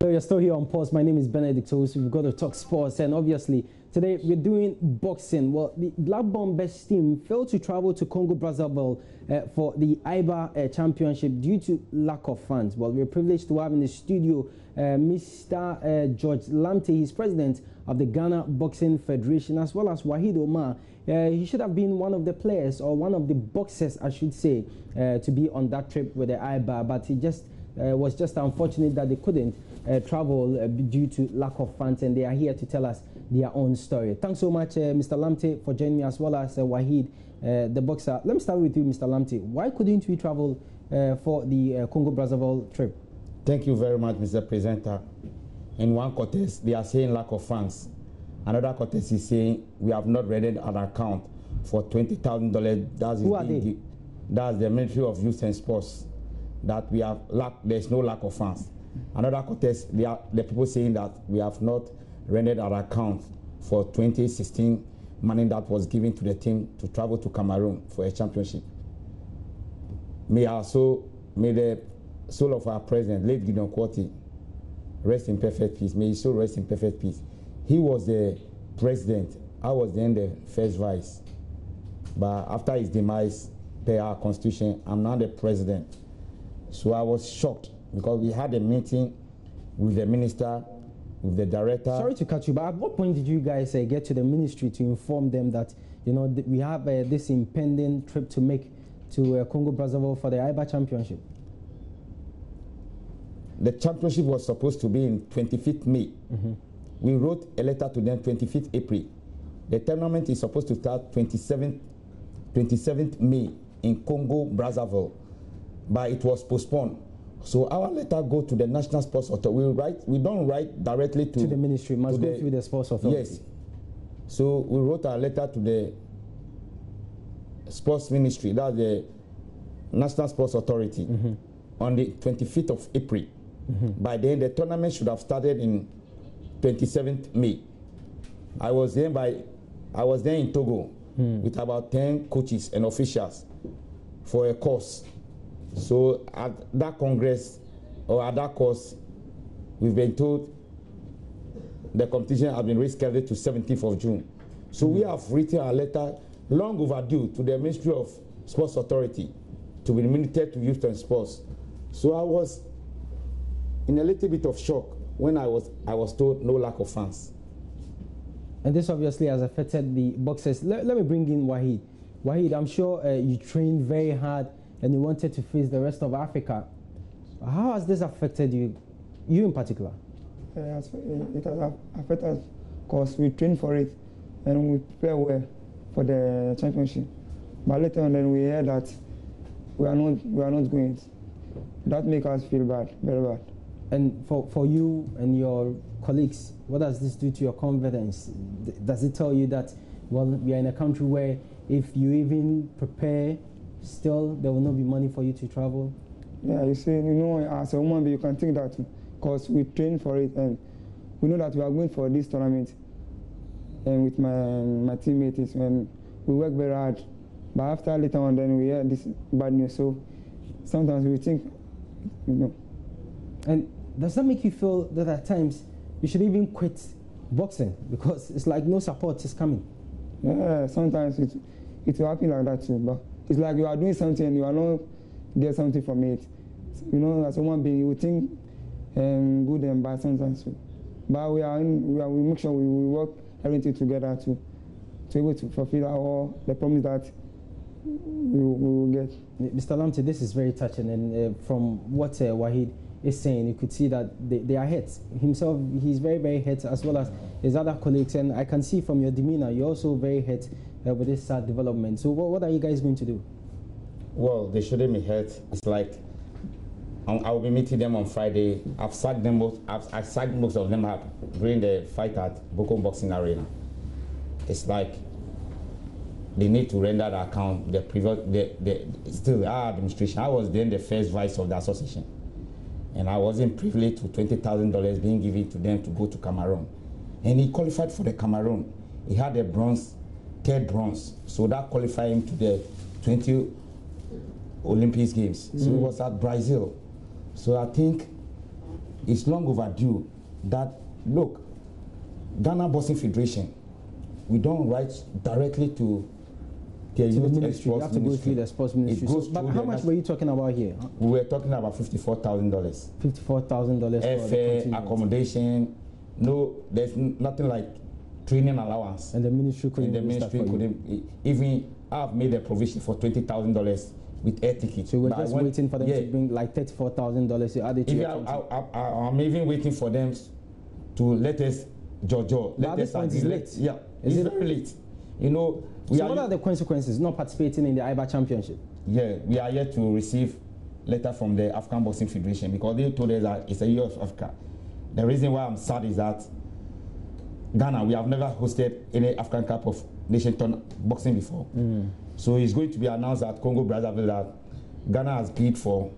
So you're still here on Pulse. My name is Benedict. So we've got to talk sports, and obviously today we're doing boxing. Well, the Black Bombers team failed to travel to Congo Brazzaville for the AIBA championship due to lack of funds. Well, we're privileged to have in the studio Mr. George Lamte. He's president of the Ghana Boxing Federation, as well as Wahid Omar. He should have been one of the players, or one of the boxers, I should say, to be on that trip with the AIBA, but he just was just unfortunate that they couldn't travel due to lack of funds, and they are here to tell us their own story. Thanks so much, Mr. Lamte, for joining me, as well as Wahid, the boxer. Let me start with you, Mr. Lamte. Why couldn't we travel for the Congo Brazzaville trip? Thank you very much, Mr. Presenter. In one contest, they are saying lack of funds. Another contest is saying we have not rendered an account for $20,000. Who are they? That's the Ministry of Youth and Sports. That we have there's no lack of funds. Another contest, the people saying that we have not rendered our account for 2016 money that was given to the team to travel to Cameroon for a championship. May the soul of our president, late Gideon Kwoti, rest in perfect peace. May his soul rest in perfect peace. He was the president. I was then the first vice. But after his demise, per our constitution, I'm now the president. So I was shocked, because we had a meeting with the minister, with the director. Sorry to cut you, but at what point did you guys get to the ministry to inform them that, you know, we have this impending trip to make to Congo Brazzaville for the AIBA championship? The championship was supposed to be in 25th May. We wrote a letter to them 25th April. The tournament is supposed to start 27th May in Congo Brazzaville, but it was postponed. So our letter go to the National Sports Authority. We don't write directly to the ministry. Must go through the Sports Authority. Yes. So we wrote a letter to the Sports Ministry, that's the National Sports Authority, on the 25th of April. By then, the tournament should have started in 27th May. I was there in Togo with about 10 coaches and officials for a course. So at that congress, or at that course, we've been told the competition has been rescheduled to 17th of June. So we have written a letter long overdue to the Ministry of Sports Authority to be limited to youth and sports. So I was in a little bit of shock when I was told no lack of funds. And this obviously has affected the boxers. Let me bring in Wahid. Wahid, I'm sure you trained very hard and you wanted to face the rest of Africa. How has this affected you in particular? It has affected us because we trained for it and we prepare well for the championship. But later on, then we heard that we are not going. That makes us feel bad, very bad. And for you and your colleagues, what does this do to your confidence? Does it tell you that, well, we are in a country where if you even prepare, still there will not be money for you to travel? Yeah, you see, you know, as a woman, you can think that because we train for it and we know that we are going for this tournament. And with my teammates, when we work very hard, but after later on, then we hear this bad news. So sometimes we think, you know. And does that make you feel that at times you should even quit boxing because it's like no support is coming? Yeah, sometimes it will happen like that too. But it's like you are doing something and you are not getting something from it. You know, as a human being, you think good and bad sometimes too. But we make sure we work everything together to be able to fulfill all the promise that we will get. Mr. Lamte, this is very touching, and from what Wahid is saying, you could see that they are hurt. Himself, he's very, very hurt, as well as his other colleagues, and I can see from your demeanor, you're also very hurt with this sad development. So what are you guys going to do? Well, they shouldn't be hurt. It's like I will be meeting them on Friday. I've sacked them both. I've sacked most of them up during the fight at Boko Boxing Arena. It's like they need to render the account. Still our administration. I was then the first vice of the association, and I wasn't privileged to $20,000 being given to them to go to Cameroon. And he qualified for the Cameroon. He had a third bronze, so that qualified him to the 20 Olympic Games. So it was at Brazil. So I think it's long overdue that, look, Ghana Boxing Federation, we don't write directly to the youth ministry. You have to go through the sports ministry. So, but how much were you talking about here? We were talking about $54,000. $54,000 for Fare, accommodation. No, there's nothing like training allowance. And the ministry couldn't. Even I've made a provision for $20,000 with air tickets. So we're just waiting for them to bring like $34,000 to add it to your I'm even waiting for them to let us Let us agree. Late. Yeah, it's very late. You know, what are the consequences not participating in the AIBA championship? Yeah, we are yet to receive letter from the African Boxing Federation because they told us that it's a year of Africa. The reason why I'm sad is that Ghana, we have never hosted any African Cup of Nations boxing before. So it's going to be announced at Congo Brazzaville that Ghana has bid for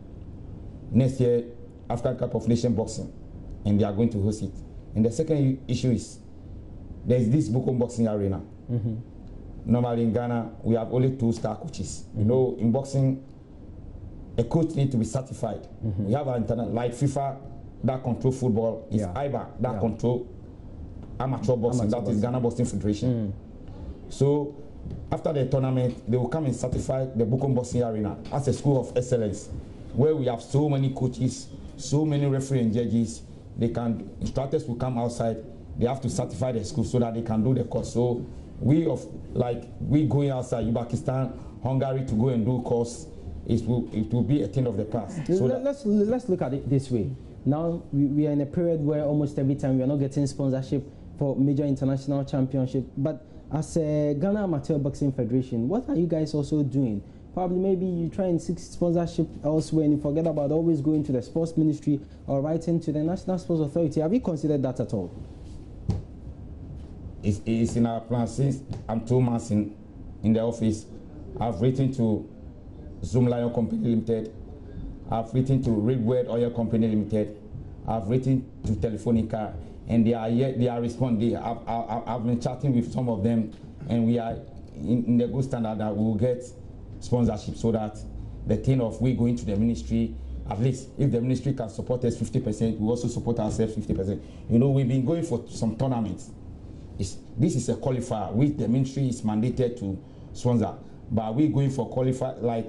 next year African Cup of Nations boxing, and they are going to host it. And the second issue is there's this Bukom boxing arena. Normally in Ghana, we have only 2-star coaches. You know, in boxing, a coach needs to be certified. We have an internet like FIFA that control football, is AIBA that control amateur boxing, that is Ghana Boxing Federation. So after the tournament, they will come and certify the Bukom boxing arena as a school of excellence, where we have so many coaches, so many referees and judges. Instructors will come outside. They have to certify the school so that they can do the course. So we going outside Uzbekistan, Hungary to go and do course, it will be a thing of the past. So let's look at it this way. Now we are in a period where almost every time we are not getting sponsorship for major international championship. But as a Ghana Amateur Boxing Federation, what are you guys also doing? Probably maybe you try and seek sponsorship elsewhere and you forget about always going to the sports ministry or writing to the National Sports Authority. Have you considered that at all? It's in our plan since I'm 2 months in the office. I've written to Zoom Lion Company Limited. I've written to Redwood Oil Company Limited. I've written to Telefonica, and they are responding. I've been chatting with some of them, and we are in the good standard that we will get sponsorship so that the thing of we going to the ministry, at least if the ministry can support us 50%, we also support ourselves 50%. You know, we've been going for some tournaments. This is a qualifier which the ministry is mandated to sponsor, but we're going for qualifier like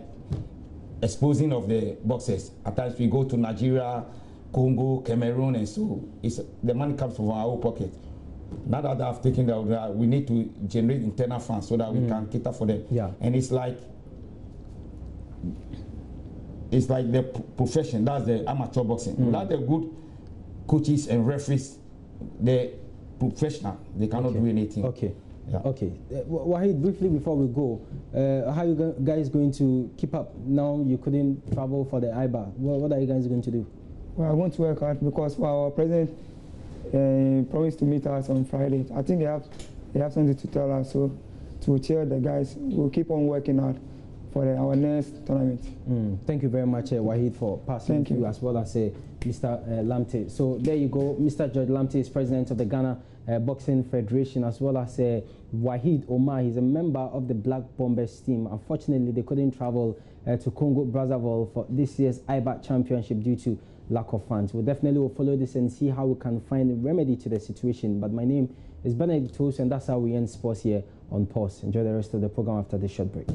exposing of the boxers. At times we go to Nigeria, Congo, Cameroon, and so the money comes from our own pocket. Now that I've taken that, we need to generate internal funds so that we can cater for them. Yeah. And it's like the profession, that's the amateur boxing. Without the good coaches and referees, the professional, they cannot do anything. Okay. Yeah. Okay. Wahid, briefly before we go, how are you guys going to keep up? Now you couldn't travel for the AIBA. What are you guys going to do? Well, I want to work hard because our president promised to meet us on Friday. I think they have something to tell us. So to cheer the guys, we'll keep on working hard for our next tournament. Thank you very much, Wahid, for passing through, as well as Mr. Lamte. So there you go. Mr. George Lamte is president of the Ghana Boxing Federation, as well as Wahid Omar. He's a member of the Black Bombers team. Unfortunately, they couldn't travel to Congo Brazzaville for this year's AIBA championship due to lack of funds. We definitely will follow this and see how we can find a remedy to the situation. But my name is Benedict Toast, and that's how we end sports here on Pulse. Enjoy the rest of the program after this short break.